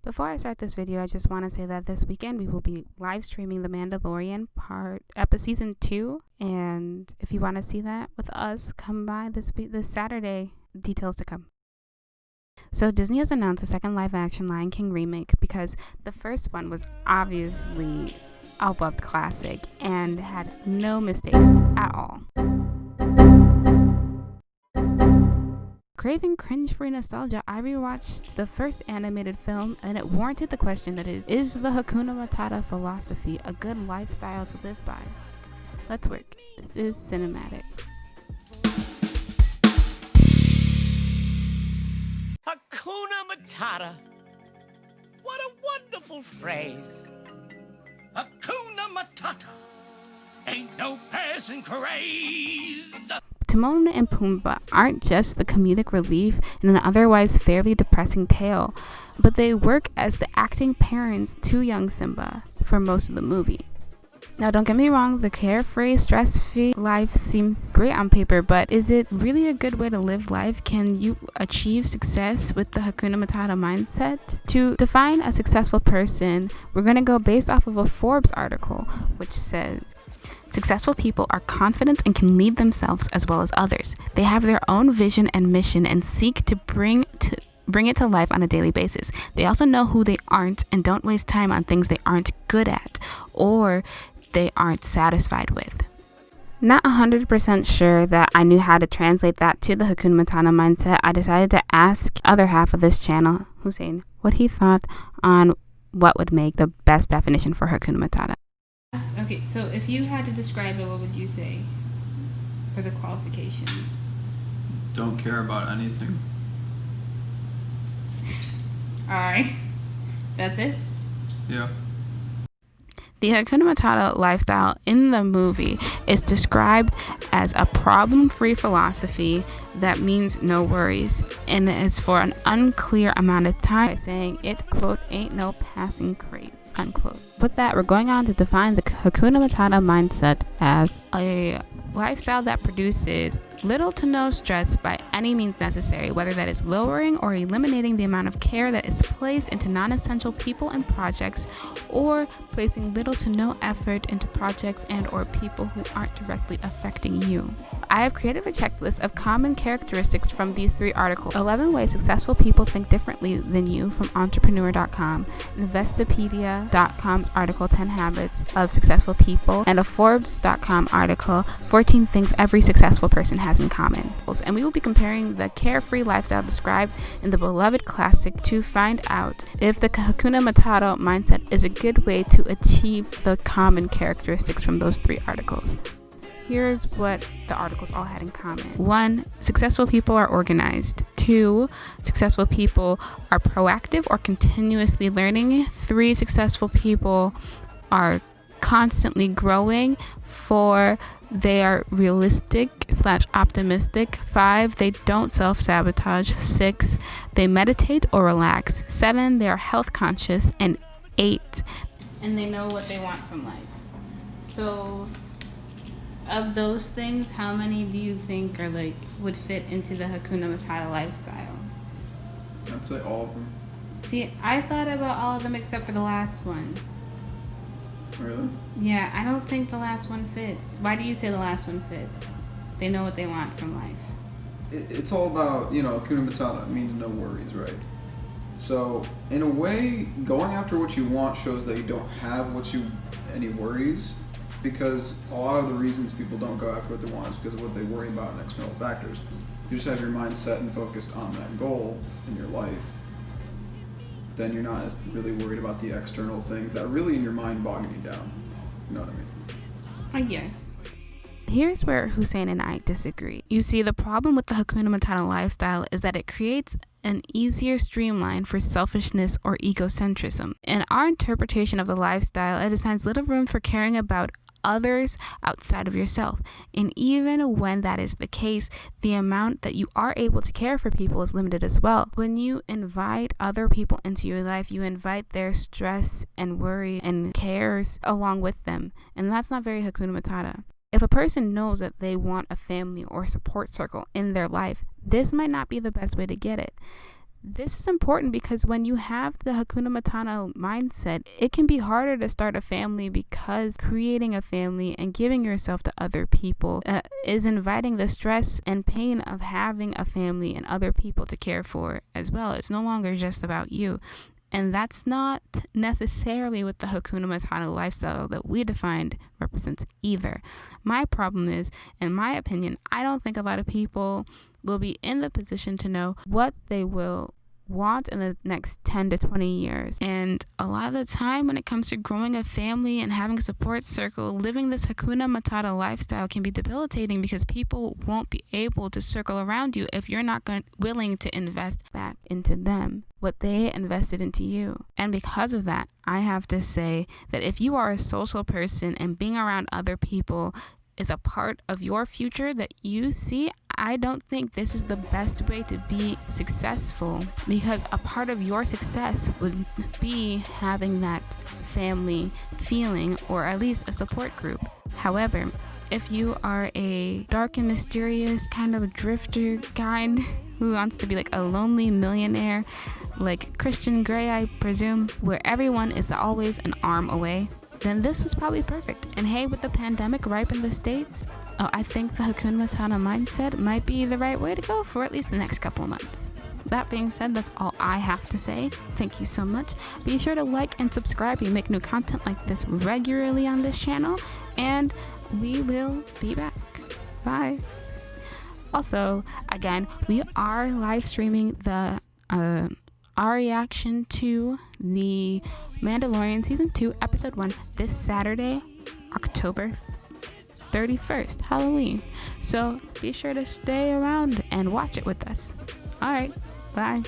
Before I start this video, I just want to say that this weekend we will be live streaming The Mandalorian season 2, and if you want to see that with us, come by this Saturday. Details to come. So Disney has announced a second live-action Lion King remake because the first one was obviously a loved classic and had no mistakes at all. Craving cringe-free nostalgia, I rewatched the first animated film and it warranted the question that is the Hakuna Matata philosophy a good lifestyle to live by? Let's work. This is cinematic. Hakuna Matata. What a wonderful phrase. Hakuna Matata. Ain't no passing craze. Timon and Pumbaa aren't just the comedic relief in an otherwise fairly depressing tale, but they work as the acting parents to young Simba for most of the movie. Now, don't get me wrong, the carefree, stress-free life seems great on paper, but is it really a good way to live life? Can you achieve success with the Hakuna Matata mindset? To define a successful person, we're going to go based off of a Forbes article, which says, successful people are confident and can lead themselves as well as others. They have their own vision and mission and seek to bring it to life on a daily basis. They also know who they aren't and don't waste time on things they aren't good at or they aren't satisfied with. Not 100% sure that I knew how to translate that to the Hakuna Matata mindset. I decided to ask other half of this channel, Hussein, what he thought on what would make the best definition for Hakuna Matata. Okay, so if you had to describe it, what would you say for the qualifications? Don't care about anything. Alright, that's it? Yeah. The Hakuna Matata lifestyle in the movie is described as a problem-free philosophy that means no worries and is for an unclear amount of time by saying it, quote, ain't no passing craze, unquote. With that, we're going on to define the Hakuna Matata mindset as a lifestyle that produces little to no stress by any means necessary, whether that is lowering or eliminating the amount of care that is placed into non-essential people and projects, or placing little to no effort into projects and or people who aren't directly affecting you. I have created a checklist of common characteristics from these 3 articles: 11 ways successful people think differently than you from entrepreneur.com, Investopedia.com's article 10 Habits of Successful People, and a Forbes.com article 14 Things Every Successful Person has in common. And we will be comparing the carefree lifestyle described in the beloved classic to find out if the Hakuna Matata mindset is a good way to achieve the common characteristics from those 3 articles. Here's what the articles all had in common. 1, successful people are organized. 2, successful people are proactive or continuously learning. 3, successful people are constantly growing. 4, they are realistic/optimistic. 5, they don't self-sabotage. 6, they meditate or relax. 7, they are health conscious. And 8, and they know what they want from life. So of those things, how many do you think are would fit into the Hakuna Matata lifestyle? I'd say all of them. See, I thought about all of them except for the last one. Really? Yeah, I don't think the last one fits. Why do you say the last one fits? They know what they want from life. It's all about, Hakuna Matata means no worries, right? So, in a way, going after what you want shows that you don't have any worries, because a lot of the reasons people don't go after what they want is because of what they worry about in external factors. If you just have your mind set and focused on that goal in your life, then you're not really worried about the external things that are really in your mind bogging you down. You know what I mean? I guess. Here's where Hussein and I disagree. You see, the problem with the Hakuna Matata lifestyle is that it creates an easier streamline for selfishness or egocentrism. In our interpretation of the lifestyle, it assigns little room for caring about others outside of yourself. And even when that is the case, the amount that you are able to care for people is limited as well. When you invite other people into your life, you invite their stress and worry and cares along with them. And that's not very Hakuna Matata. If a person knows that they want a family or support circle in their life, this might not be the best way to get it. This is important because when you have the Hakuna Matata mindset, it can be harder to start a family because creating a family and giving yourself to other people is inviting the stress and pain of having a family and other people to care for as well. It's no longer just about you. And that's not necessarily what the Hakuna Matata lifestyle that we defined represents either. My problem is, in my opinion, I don't think a lot of people will be in the position to know what they will want in the next 10 to 20 years. And a lot of the time when it comes to growing a family and having a support circle, living this Hakuna Matata lifestyle can be debilitating because people won't be able to circle around you if you're not willing to invest back into them what they invested into you. And because of that, I have to say that if you are a social person and being around other people is a part of your future that you see, I don't think this is the best way to be successful, because a part of your success would be having that family feeling, or at least a support group. However, if you are a dark and mysterious kind of drifter kind who wants to be like a lonely millionaire, like Christian Grey, I presume, where everyone is always an arm away, then this was probably perfect. And hey, with the pandemic ripe in the States, I think the Hakuna Matata mindset might be the right way to go for at least the next couple of months. That being said, that's all I have to say. Thank you so much. Be sure to like and subscribe. We make new content like this regularly on this channel, and we will be back. Bye. Also, again, we are live streaming the our reaction to the Mandalorian Season 2, Episode 1 this Saturday, October 31st, Halloween. So be sure to stay around and watch it with us. All right, bye.